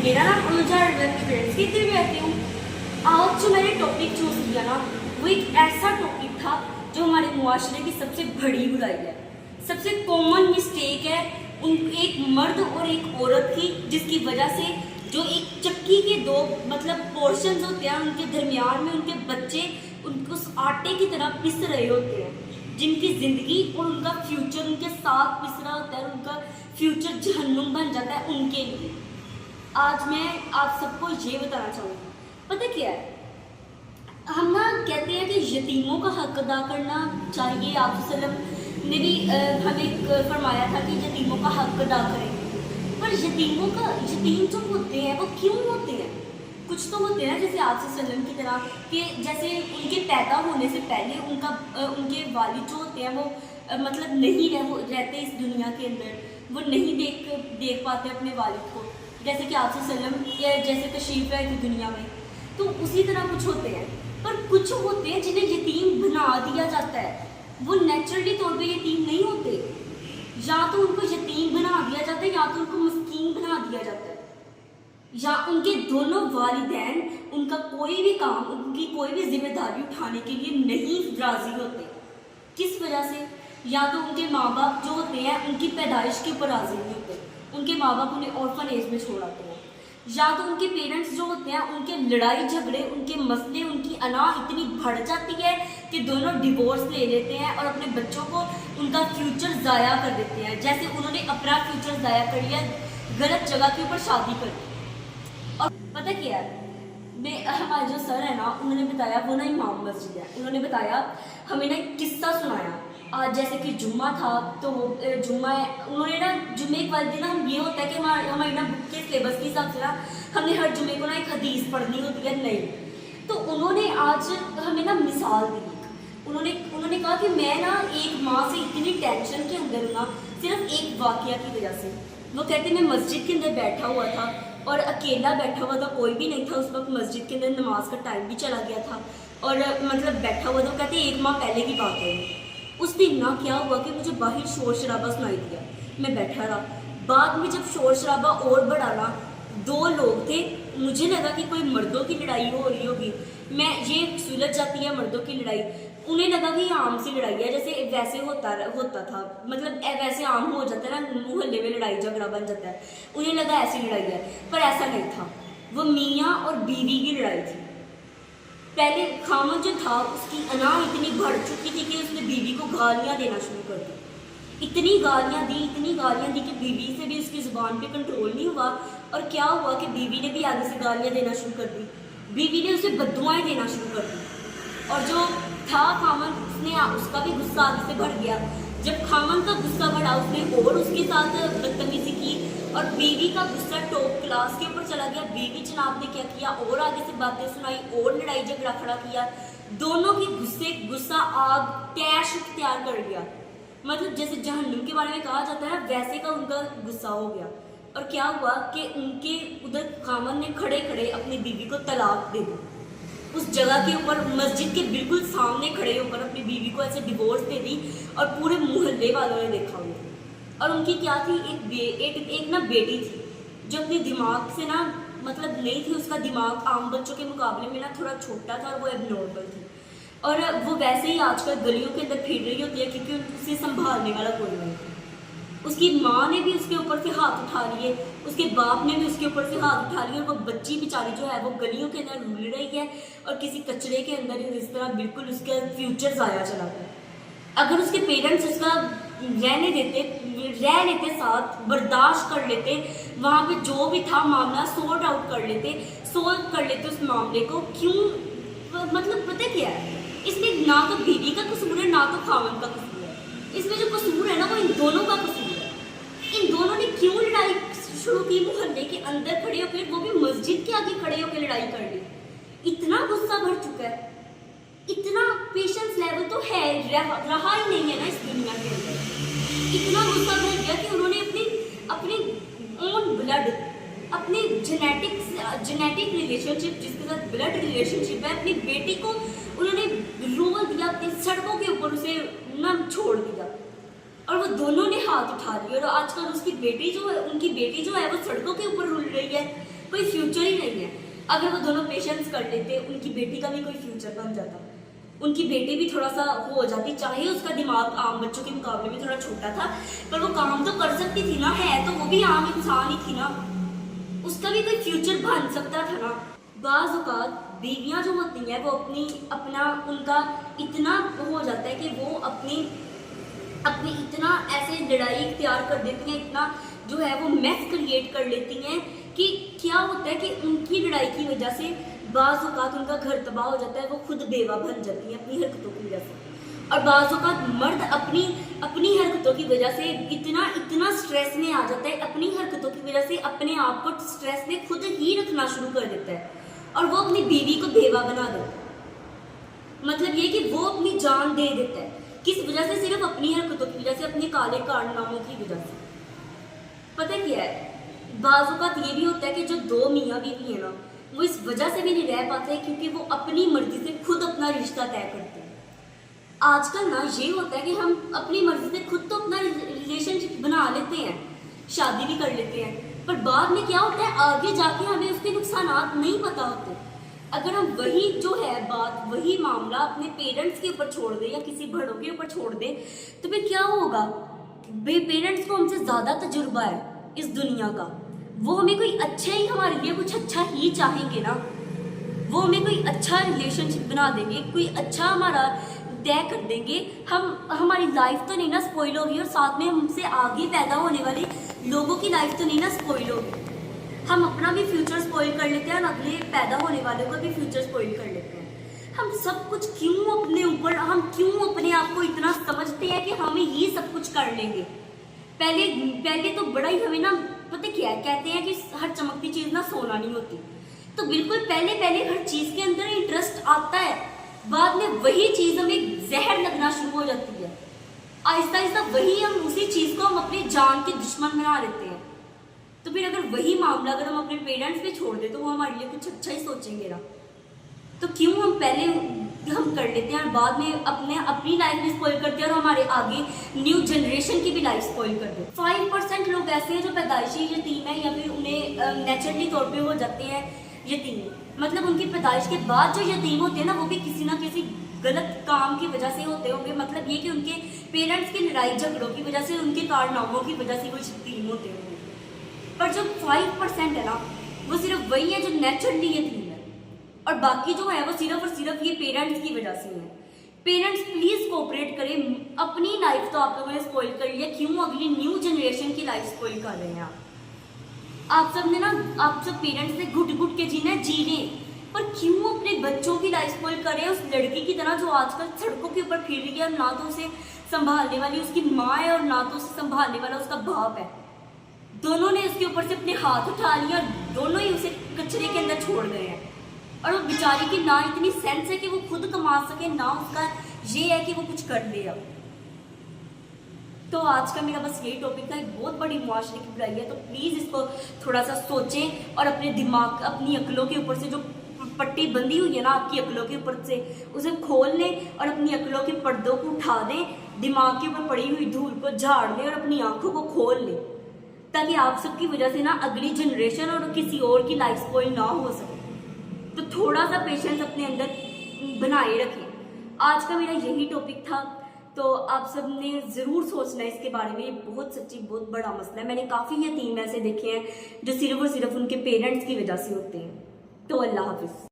मेरा नाम अनुजा फ्रेंड्स की भी रहती हूँ। आज जो मैंने टॉपिक चूज किया ना, वो एक ऐसा टॉपिक था जो हमारे मुआशरे की सबसे बड़ी बुराई है, सबसे कॉमन मिस्टेक है एक मर्द और एक औरत की, जिसकी वजह से जो एक चक्की के दो मतलब पोर्शंस होते हैं, उनके दरमियान में उनके बच्चे उनको उस आटे की तरह पिस रहे होते हैं, जिनकी ज़िंदगी और उनका फ्यूचर उनके साथ पिस रहा होता है, उनका फ्यूचर जहन्नुम बन जाता है उनके लिए। आज मैं आप सबको ये बताना चाहूँगी, पता क्या है, हम ना कहते हैं कि यतीमों का हक अदा करना चाहिए। आप सल्लम ने भी हमें फरमाया था कि यतीमों का हक अदा करें, पर यतीम जो होते हैं वो क्यों होते हैं? कुछ तो होते हैं जैसे आप सल्लम की तरह कि जैसे उनके पैदा होने से पहले उनके वालिद जो होते हैं वो मतलब नहीं रहते इस दुनिया के अंदर, वो नहीं देख पाते अपने वालिद को, जैसे कि आप सल्लम या जैसे तशरीफ़ लाए थे दुनिया में, तो उसी तरह कुछ होते हैं। पर कुछ होते हैं जिन्हें यतीम बना दिया जाता है, वो नेचुरली तौर पे यतीम नहीं होते, या तो उनको यतीम बना दिया जाता है या तो उनको मस्कीन बना दिया जाता है, या उनके दोनों वालिदैन उनका कोई भी काम, उनकी कोई भी जिम्मेदारी उठाने के लिए नहीं राज़ी होते। किस वजह से? या तो उनके माँ बाप जो होते हैं उनकी पैदाइश के ऊपर राज़ी नहीं होते, उनके माँ बाप उन्हें ऑर्फन एज में छोड़ आते हैं, या तो उनके पेरेंट्स जो होते हैं उनके लड़ाई झगड़े, उनके मसले, उनकी अना इतनी बढ़ जाती है कि दोनों डिवोर्स ले लेते हैं और अपने बच्चों को उनका फ्यूचर ज़ाया कर देते हैं, जैसे उन्होंने अपना फ्यूचर ज़ाया कर लिया, गलत जगह के ऊपर शादी कर दी। और पता क्या है, हमारे जो सर है ना, उन्होंने बताया, वो ना इमाम मस्जिद है, उन्होंने बताया हमें ना एक किस्सा सुनाया। आज जैसे कि जुम्मा था, तो जुम्मा है, उन्होंने ना जुम्मे के वाले दिन हम ये होता है कि हमारी ना बुक के सिलेबस के हिसाब से ना हमने हर जुम्मे को ना एक हदीस पढ़नी होती है, नहीं, तो उन्होंने आज हमें ना मिसाल दी। उन्होंने कहा कि मैं ना एक माँ से इतनी टेंशन के अंदर हूँ ना, सिर्फ एक वाक़या की वजह से। वो कहते मैं मस्जिद के अंदर बैठा हुआ था और अकेला बैठा हुआ था, कोई भी नहीं था उस वक्त, मस्जिद के अंदर नमाज का टाइम भी चला गया था और मतलब बैठा हुआ था। वो कहते एक माह पहले की बात है, उस दिन ना क्या हुआ कि मुझे बाहर शोर शराबा सुनाई दिया, मैं बैठा रहा, बाद में जब शोर शराबा और बढ़ा ना, दो लोग थे, मुझे लगा कि कोई मर्दों की लड़ाई हो रही होगी, मैं ये सुलझ जाती है मर्दों की लड़ाई, उन्हें लगा कि आम सी लड़ाई है, जैसे वैसे होता था, मतलब वैसे आम हो जाता है ना, मोहल्ले में लड़ाई झगड़ा बन जाता है, उन्हें लगा ऐसी लड़ाई है, पर ऐसा नहीं था, वो मियाँ और बीवी की लड़ाई थी। पहले खामन जो था उसकी अना इतनी बढ़ चुकी थी कि उसने बीवी को गालियाँ देना शुरू कर दी, इतनी गालियाँ दी कि बीवी से भी उसकी ज़ुबान पे कंट्रोल नहीं हुआ, और क्या हुआ कि बीवी ने भी आगे से गालियाँ देना शुरू कर दी, बीवी ने उसे बद्दुआएं देना शुरू कर दी, और जो था खामन उसका भी गुस्सा आगे से बढ़ गया। जब खामन का गुस्सा बढ़ा, उसने और उसके साथ बदतमीजी की और बीवी का गुस्सा टॉप क्लास के ऊपर चला गया। बीवी जनाब ने क्या किया, और आगे से बातें सुनाई और लड़ाई झगड़ा खड़ा किया, दोनों की गुस्सा आग तैश इख्तियार कर गया, मतलब जैसे जहन्नुम के बारे में कहा जाता है ना, वैसे का उनका गुस्सा हो गया। और क्या हुआ कि उनके उधर खामन ने खड़े खड़े अपनी बीवी को तलाक दे दी, उस जगह के ऊपर मस्जिद के बिल्कुल सामने खड़े होकर अपनी बीवी को ऐसे डिवोर्स दे दी, और पूरे मोहल्ले वालों ने देखा उन्हें। और उनकी क्या थी, एक ना बेटी थी जो अपने दिमाग से ना मतलब नहीं थी, उसका दिमाग आम बच्चों के मुकाबले में ना थोड़ा छोटा था और वो एबनॉर्मल थी, और वो वैसे ही आजकल गलियों के अंदर फिर रही होती है क्योंकि उसे संभालने वाला कोई नहीं। उसकी माँ ने भी उसके ऊपर से हाथ उठा लिए, उसके बाप ने भी उसके ऊपर से हाथ उठा लिए, और वो बच्ची बेचारी जो है वो गलियों के अंदर रुल रही है और किसी कचरे के अंदर इस तरह बिल्कुल उसका फ्यूचर ज़ाया चला गया। अगर उसके पेरेंट्स उसका रह लेते साथ, बर्दाश्त कर लेते, वहाँ पे जो भी था मामला सोल्व कर लेते उस मामले को, क्यों मतलब पता क्या है, इसमें ना तो बीवी का कसूर है ना तो खामन का कसूर है, इसमें जो कसूर है ना वो इन दोनों का कसूर है। इन दोनों ने क्यों लड़ाई शुरू की, मोहल्ले के अंदर खड़े होकर, वो भी मस्जिद के आगे खड़े होकर लड़ाई कर ली। इतना गुस्सा भर चुका है, इतना पेशेंस लेवल तो है रहा ही नहीं है ना इस दुनिया के अंदर, इतना गुस्सा भर गया कि उन्होंने अपने ओन ब्लड, अपने जेनेटिक रिलेशनशिप, जिसके साथ ब्लड रिलेशनशिप है, अपनी बेटी को उन्होंने रोल दिया, अपनी सड़कों के ऊपर उसे ना छोड़ दिया, और वो दोनों ने हाथ उठा लिए, और आजकल उसकी बेटी जो है, उनकी बेटी जो है वो सड़कों के ऊपर रुल रही है, कोई फ्यूचर ही नहीं है। अगर वो दोनों पेशेंस कर लेते, उनकी बेटी का भी कोई फ्यूचर बन जाता, उनकी बेटी भी थोड़ा सा वो हो जाती, चाहे उसका दिमाग आम बच्चों के मुकाबले में थोड़ा छोटा था, पर वो काम तो कर सकती थी ना, है तो वो भी आम इंसान ही थी ना, उसका भी कोई फ्यूचर बन सकता था ना। बाज़ औक़ात बीवियाँ जो होती हैं वो उनका इतना हो जाता है कि वो अपनी इतना ऐसे लड़ाई इख्तियार कर देती हैं, इतना जो है वो मैस क्रिएट कर लेती हैं कि क्या होता है कि उनकी लड़ाई की वजह से बाज़ औक़ात उनका घर तबाह हो जाता है, वो खुद बेवा बन जाती है अपनी हरकतों की वजह से। और बाज़ औक़ात मर्द अपनी हरकतों की वजह से इतना स्ट्रेस में आ जाता है, अपनी हरकतों की वजह से अपने आप को स्ट्रेस में खुद ही रखना शुरू कर देता है और वो अपनी बीवी को बेवा बना देता है। मतलब ये कि वो अपनी जान दे देता है, किस वजह से? सिर्फ अपनी हरकतों की वजह से, अपने काले कारनामों की वजह से। पता क्या है, बाज़ औक़ात ये भी होता है कि जो दो मियाँ बीवी है ना, वो इस वजह से भी नहीं रह पाते क्योंकि वो अपनी मर्जी से खुद अपना रिश्ता तय करते हैं। आजकल ना ये होता है कि हम अपनी मर्जी से खुद तो अपना रिलेशनशिप बना लेते हैं, शादी भी कर लेते हैं, पर बाद में क्या होता है, आगे जाके हमें उसके नुकसानात नहीं पता होते। अगर हम वही जो है बात, वही मामला अपने पेरेंट्स के ऊपर छोड़ दें या किसी बड़ों के ऊपर छोड़ दें, तो फिर क्या होगा? पेरेंट्स को हमसे ज़्यादा तजुर्बा है इस दुनिया का, वो हमें कोई अच्छा ही, हमारे लिए कुछ अच्छा ही चाहेंगे ना, वो हमें कोई अच्छा रिलेशनशिप बना देंगे, कोई अच्छा हमारा तय कर देंगे। हमारी लाइफ तो नहीं ना स्पॉइल होगी, और साथ में हमसे आगे पैदा होने वाले लोगों की लाइफ तो नहीं ना स्पॉइल होगी। हम अपना भी फ्यूचर स्पॉइल कर लेते हैं और अगले पैदा होने वाले को भी फ्यूचर स्पॉइल कर लेते हैं। हम सब कुछ हम क्यों अपने आप को इतना समझते हैं कि हम ही सब कुछ कर लेंगे? पहले तो बड़ा ही हमें ना, पता क्या है, कहते हैं कि हर चमकती चीज़ ना सोना नहीं होती, तो बिल्कुल पहले हर चीज़ के अंदर इंटरेस्ट आता है, बाद में वही चीज़ हमें जहर लगना शुरू हो जाती है, आहिस्ता आहिस्ता वही हम उसी चीज़ को हम अपनी जान के दुश्मन बना लेते हैं। तो फिर अगर वही मामला अगर हम अपने पेरेंट्स पे छोड़ दें तो वो हमारे लिए कुछ अच्छा ही सोचेंगे ना, तो क्यों हम पहले हम कर लेते हैं और बाद में अपनी लाइफ भी स्पॉइल करते हैं और हमारे आगे न्यू जनरेशन की भी लाइफ स्पॉइल करते हैं। 5% लोग ऐसे हैं जो पैदाइशी यतीम है या फिर उन्हें नेचुरली तौर पे हो जाते हैं यतीम, मतलब उनकी पैदाइश के बाद जो यतीम होते हैं ना, वो भी किसी ना किसी गलत काम की वजह से होते होंगे। मतलब ये कि उनके पेरेंट्स की लड़ाई झगड़ों की वजह से, उनके कारनामों की वजह से वो यतीम होते होंगे। पर जो 5% है ना, वो सिर्फ वही है जो नेचुरली यतीम है, और बाकी जो है वो सिर्फ और सिर्फ ये पेरेंट्स की वजह से है। पेरेंट्स प्लीज कोऑपरेट करें, अपनी लाइफ तो आप लोगों ने स्पॉइल कर लिया, क्यों अगली न्यू जनरेशन की लाइफ स्पॉइल कर रहे हैं आप सब पेरेंट्स ने घुट के जीना जी रहे, पर क्यों अपने बच्चों की लाइफ स्पॉइल कर रहे हैं उस लड़की की तरह जो आजकल सड़कों के ऊपर फिर रही है, ना तो उसे संभालने वाली उसकी माँ है और ना तो उसे संभालने वाला उसका बाप है। दोनों ने उसके ऊपर से अपने हाथ उठा लिया, दोनों ही उसे कचरे के अंदर छोड़ गए हैं, और वो बेचारी की ना इतनी सेंस है कि वो खुद कमा सके, ना उसका ये है कि वो कुछ कर ले। अब तो आज का मेरा बस यही टॉपिक था, एक बहुत बड़ी मुआशरे की बुराई है, तो प्लीज़ इसको थोड़ा सा सोचें और अपने दिमाग, अपनी अक्लों के ऊपर से जो पट्टी बंधी हुई है ना आपकी अक्लों के ऊपर से, उसे खोल लें और अपनी अक्लों के पर्दों को उठा दें, दिमाग के ऊपर पड़ी हुई धूल को झाड़ लें और अपनी आंखों को खोल लें, ताकि आप सबकी वजह से ना अगली जनरेशन और किसी और की लाइफ स्पॉइल ना हो सके। तो थोड़ा सा पेशेंस अपने अंदर बनाए रखें। आज का मेरा यही टॉपिक था, तो आप सब ने ज़रूर सोचना है इसके बारे में, ये बहुत सच्ची बहुत बड़ा मसला है। मैंने काफ़ी यतीम ऐसे देखे हैं जो सिर्फ और सिर्फ उनके पेरेंट्स की वजह से होते हैं। तो अल्लाह हाफिज़।